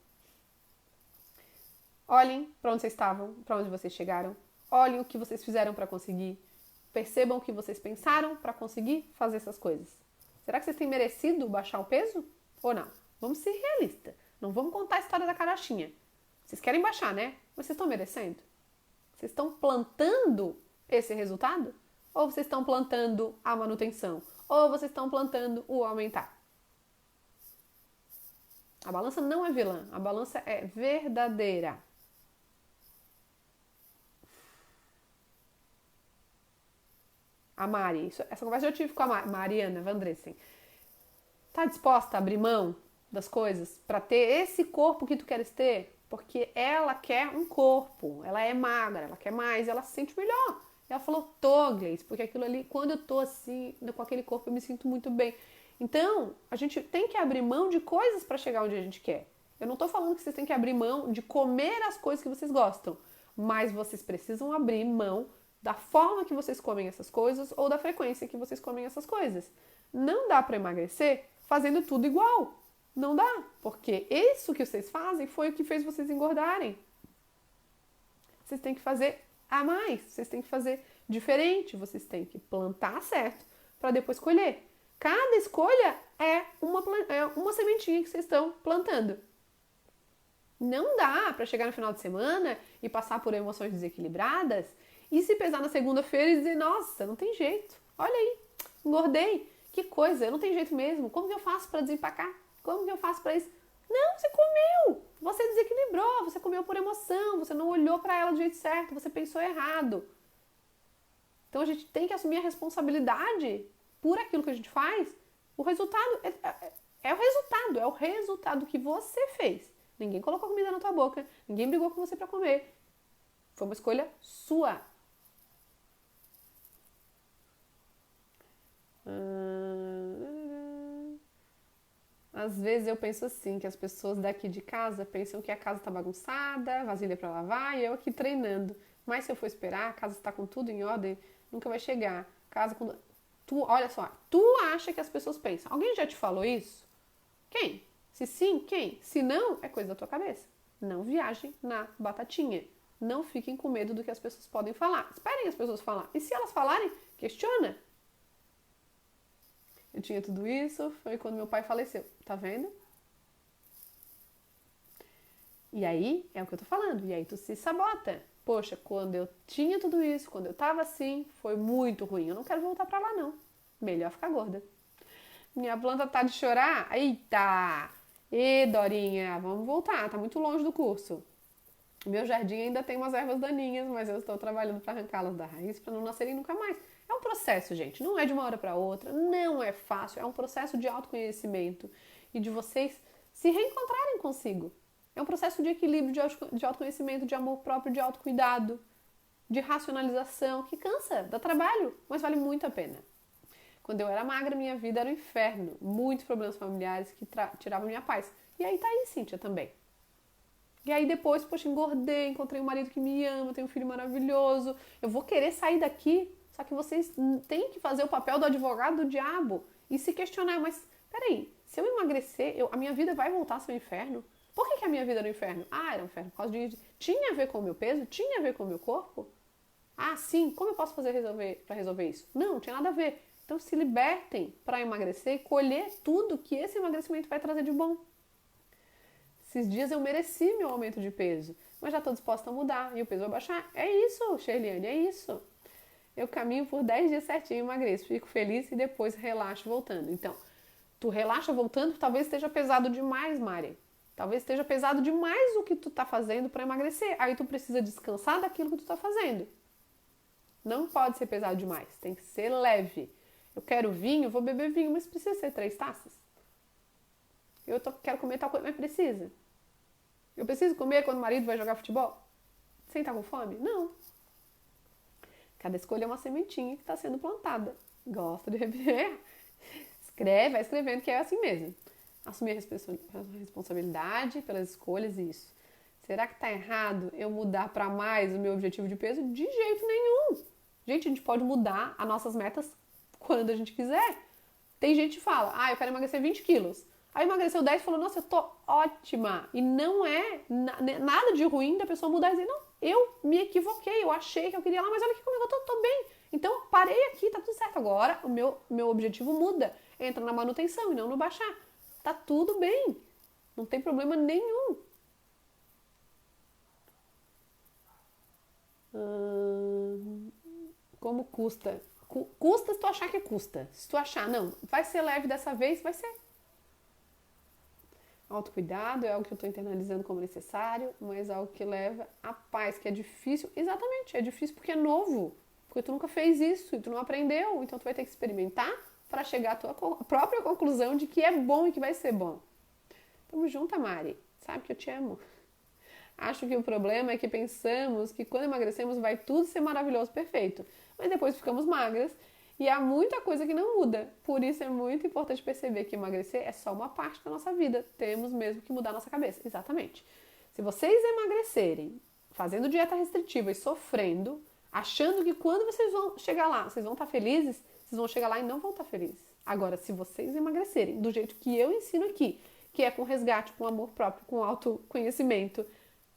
S1: Olhem para onde vocês estavam, para onde vocês chegaram. Olhem o que vocês fizeram para conseguir. Percebam o que vocês pensaram para conseguir fazer essas coisas. Será que vocês têm merecido baixar o peso? Ou não? Vamos ser realistas. Não vamos contar a história da carochinha. Vocês querem baixar, né? Mas vocês estão merecendo? Vocês estão plantando esse resultado? Ou vocês estão plantando a manutenção? Ou vocês estão plantando o aumentar? A balança não é vilã, a balança é verdadeira. A Mari, essa conversa eu tive com a Mariana Vandressen. Tá disposta a abrir mão das coisas para ter esse corpo que tu queres ter? Porque ela quer um corpo, ela é magra, ela quer mais, ela se sente melhor. Ela falou, tô, Gleice, porque aquilo ali, quando eu tô assim, com aquele corpo, eu me sinto muito bem. Então, a gente tem que abrir mão de coisas para chegar onde a gente quer. Eu não tô falando que vocês têm que abrir mão de comer as coisas que vocês gostam, mas vocês precisam abrir mão da forma que vocês comem essas coisas ou da frequência que vocês comem essas coisas. Não dá para emagrecer fazendo tudo igual. Não dá, porque isso que vocês fazem foi o que fez vocês engordarem. Vocês têm que fazer a mais, vocês têm que fazer diferente, vocês têm que plantar certo para depois colher. Cada escolha é uma sementinha que vocês estão plantando. Não dá para chegar no final de semana e passar por emoções desequilibradas e se pesar na segunda-feira e dizer, nossa, não tem jeito, olha aí, engordei, que coisa, não tem jeito mesmo, como que eu faço para desempacar? Como que eu faço para isso? Não, você comeu, você desequilibrou, você comeu por emoção, você não olhou para ela do jeito certo, você pensou errado. Então a gente tem que assumir a responsabilidade por aquilo que a gente faz. O resultado é o resultado que você fez. Ninguém colocou comida na tua boca, ninguém brigou com você para comer. Foi uma escolha sua. Às vezes eu penso assim, que as pessoas daqui de casa pensam que a casa tá bagunçada, vasilha para lavar e eu aqui treinando. Mas se eu for esperar, a casa está com tudo em ordem, nunca vai chegar. Casa com... olha só, tu acha que as pessoas pensam. Alguém já te falou isso? Quem? Se sim, quem? Se não, é coisa da tua cabeça. Não viajem na batatinha. Não fiquem com medo do que as pessoas podem falar. Esperem as pessoas falar. E se elas falarem, questiona. Eu tinha tudo isso, foi quando meu pai faleceu. Tá vendo? E aí, é o que eu tô falando. E aí tu se sabota. Poxa, quando eu tinha tudo isso, quando eu tava assim, foi muito ruim. Eu não quero voltar pra lá, não. Melhor ficar gorda. Minha planta tá de chorar? Eita! Ê, Dorinha, vamos voltar. Tá muito longe do curso. Meu jardim ainda tem umas ervas daninhas, mas eu estou trabalhando para arrancá-las da raiz para não nascerem nunca mais. É um processo, gente. Não é de uma hora para outra. Não é fácil. É um processo de autoconhecimento e de vocês se reencontrarem consigo. É um processo de equilíbrio, de autoconhecimento, de amor próprio, de autocuidado, de racionalização, que cansa, dá trabalho, mas vale muito a pena. Quando eu era magra, minha vida era um inferno. Muitos problemas familiares que tiravam minha paz. E aí tá aí, Cíntia, também. E aí depois, poxa, engordei, encontrei um marido que me ama, tenho um filho maravilhoso. Eu vou querer sair daqui, só que vocês têm que fazer o papel do advogado do diabo e se questionar, mas peraí, se eu emagrecer, a minha vida vai voltar a ser um inferno? Por que a minha vida era um inferno? Era um inferno por causa de... Tinha a ver com o meu peso? Tinha a ver com o meu corpo? Sim, como eu posso fazer para resolver isso? Não tinha nada a ver. Então se libertem para emagrecer e colher tudo que esse emagrecimento vai trazer de bom. Esses dias eu mereci meu aumento de peso, mas já estou disposta a mudar e o peso vai baixar. É isso, Sherliane, é isso. Eu caminho por 10 dias certinho, emagreço, fico feliz e depois relaxo voltando. Então, tu relaxa voltando, talvez esteja pesado demais, Mari. Talvez esteja pesado demais o que tu tá fazendo para emagrecer. Aí tu precisa descansar daquilo que tu tá fazendo. Não pode ser pesado demais, tem que ser leve. Eu quero vinho, vou beber vinho, mas precisa ser 3 taças. Quero comer tal coisa, mas precisa. Eu preciso comer quando o marido vai jogar futebol? Sem estar com fome? Não. Cada escolha é uma sementinha que está sendo plantada. Gosta de rever? Escreve, vai escrevendo que é assim mesmo. Assumir a responsabilidade pelas escolhas e isso. Será que está errado eu mudar para mais o meu objetivo de peso? De jeito nenhum. Gente, a gente pode mudar as nossas metas quando a gente quiser. Tem gente que fala, eu quero emagrecer 20 quilos. Aí emagreceu 10 e falou, nossa, eu tô ótima. E não é nada de ruim da pessoa mudar e dizer, não, eu me equivoquei, eu achei que eu queria lá, mas olha aqui como eu tô bem. Então, parei aqui, tá tudo certo. Agora, o meu objetivo muda. Entra na manutenção e não no baixar. Tá tudo bem. Não tem problema nenhum. Como custa? Custa se tu achar que custa. Se tu achar, não, vai ser leve dessa vez, vai ser. Autocuidado é algo que eu estou internalizando como necessário, mas é algo que leva à paz, que é difícil. Exatamente, é difícil porque é novo. Porque tu nunca fez isso e tu não aprendeu. Então tu vai ter que experimentar para chegar à tua própria conclusão de que é bom e que vai ser bom. Tamo junto, Mari. Sabe que eu te amo. Acho que o problema é que pensamos que quando emagrecemos vai tudo ser maravilhoso, perfeito. Mas depois ficamos magras e há muita coisa que não muda. Por isso é muito importante perceber que emagrecer é só uma parte da nossa vida. Temos mesmo que mudar a nossa cabeça. Exatamente. Se vocês emagrecerem fazendo dieta restritiva e sofrendo, achando que quando vocês vão chegar lá, vocês vão estar felizes, vocês vão chegar lá e não vão estar felizes. Agora, se vocês emagrecerem do jeito que eu ensino aqui, que é com resgate, com amor próprio, com autoconhecimento,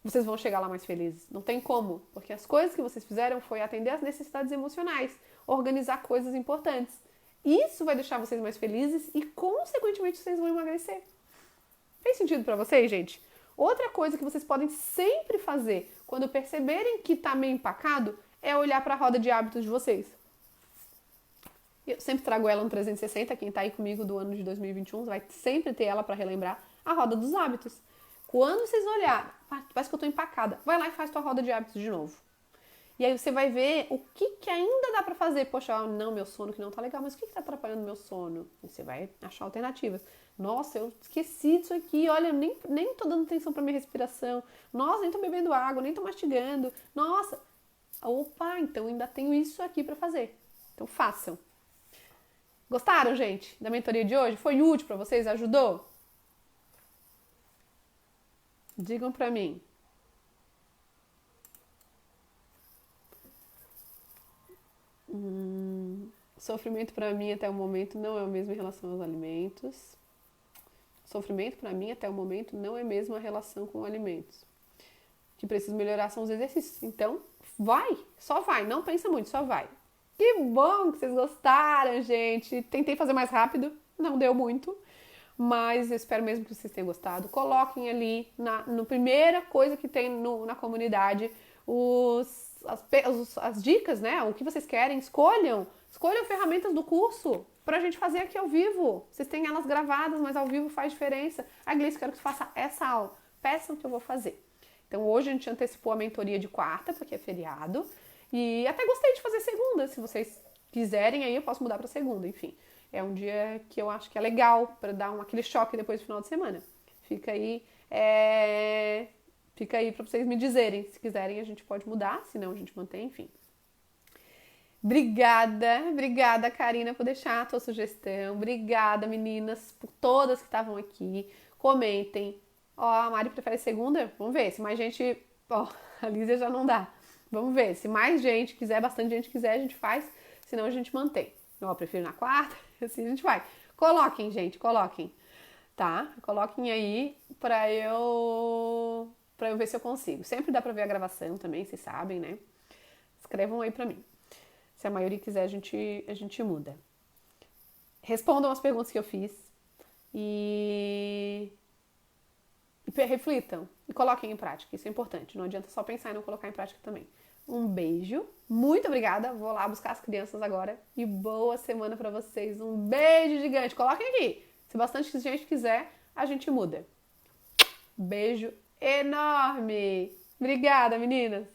S1: vocês vão chegar lá mais felizes. Não tem como, porque as coisas que vocês fizeram foi atender às necessidades emocionais, organizar coisas importantes. Isso vai deixar vocês mais felizes e, consequentemente, vocês vão emagrecer. Fez sentido pra vocês, gente? Outra coisa que vocês podem sempre fazer quando perceberem que tá meio empacado é olhar para a roda de hábitos de vocês. Eu sempre trago ela no 360, quem tá aí comigo do ano de 2021 vai sempre ter ela para relembrar a roda dos hábitos. Quando vocês olharem, parece que eu tô empacada, vai lá e faz tua roda de hábitos de novo. E aí você vai ver o que ainda dá pra fazer. Poxa, não, meu sono que não tá legal, mas o que tá atrapalhando meu sono? E você vai achar alternativas. Nossa, eu esqueci disso aqui, olha, nem tô dando atenção pra minha respiração. Nossa, nem tô bebendo água, nem tô mastigando. Nossa, opa, então ainda tenho isso aqui pra fazer. Então façam. Gostaram, gente, da mentoria de hoje? Foi útil pra vocês? Ajudou? Digam pra mim. Sofrimento pra mim até o momento não é o mesmo em relação aos alimentos. Sofrimento pra mim até o momento não é mesmo a relação com alimentos. O que preciso melhorar são os exercícios. Então, vai, só vai, não pensa muito, só vai. Que bom que vocês gostaram, gente. Tentei fazer mais rápido, não deu muito. Mas eu espero mesmo que vocês tenham gostado. Coloquem ali na primeira coisa que tem na comunidade as dicas, né? O que vocês querem. Escolham ferramentas do curso pra gente fazer aqui ao vivo. Vocês têm elas gravadas, mas ao vivo faz diferença. Gleice, quero que tu faça essa aula. Peçam que eu vou fazer. Então hoje a gente antecipou a mentoria de quarta, porque é feriado. E até gostei de fazer segunda. Se vocês quiserem, aí eu posso mudar pra segunda, enfim. É um dia que eu acho que é legal para dar aquele choque depois do final de semana. Fica aí para vocês me dizerem. Se quiserem, a gente pode mudar, senão a gente mantém, enfim. Obrigada, Karina, por deixar a tua sugestão. Obrigada, meninas, por todas que estavam aqui. Comentem. A Mari prefere segunda? Vamos ver. Se mais gente... a Lízia já não dá. Vamos ver. Se mais gente quiser, bastante gente quiser, a gente faz. Senão a gente mantém. Eu prefiro na quarta, assim a gente vai. Coloquem, gente, coloquem, tá? Coloquem aí pra eu ver se eu consigo. Sempre dá pra ver a gravação também, vocês sabem, né? Escrevam aí pra mim. Se a maioria quiser, a gente muda. Respondam as perguntas que eu fiz e reflitam e coloquem em prática. Isso é importante. Não adianta só pensar e não colocar em prática também. Um beijo, muito obrigada, vou lá buscar as crianças agora e boa semana pra vocês, um beijo gigante, coloquem aqui, se bastante gente quiser, a gente muda. Beijo enorme! Obrigada, meninas!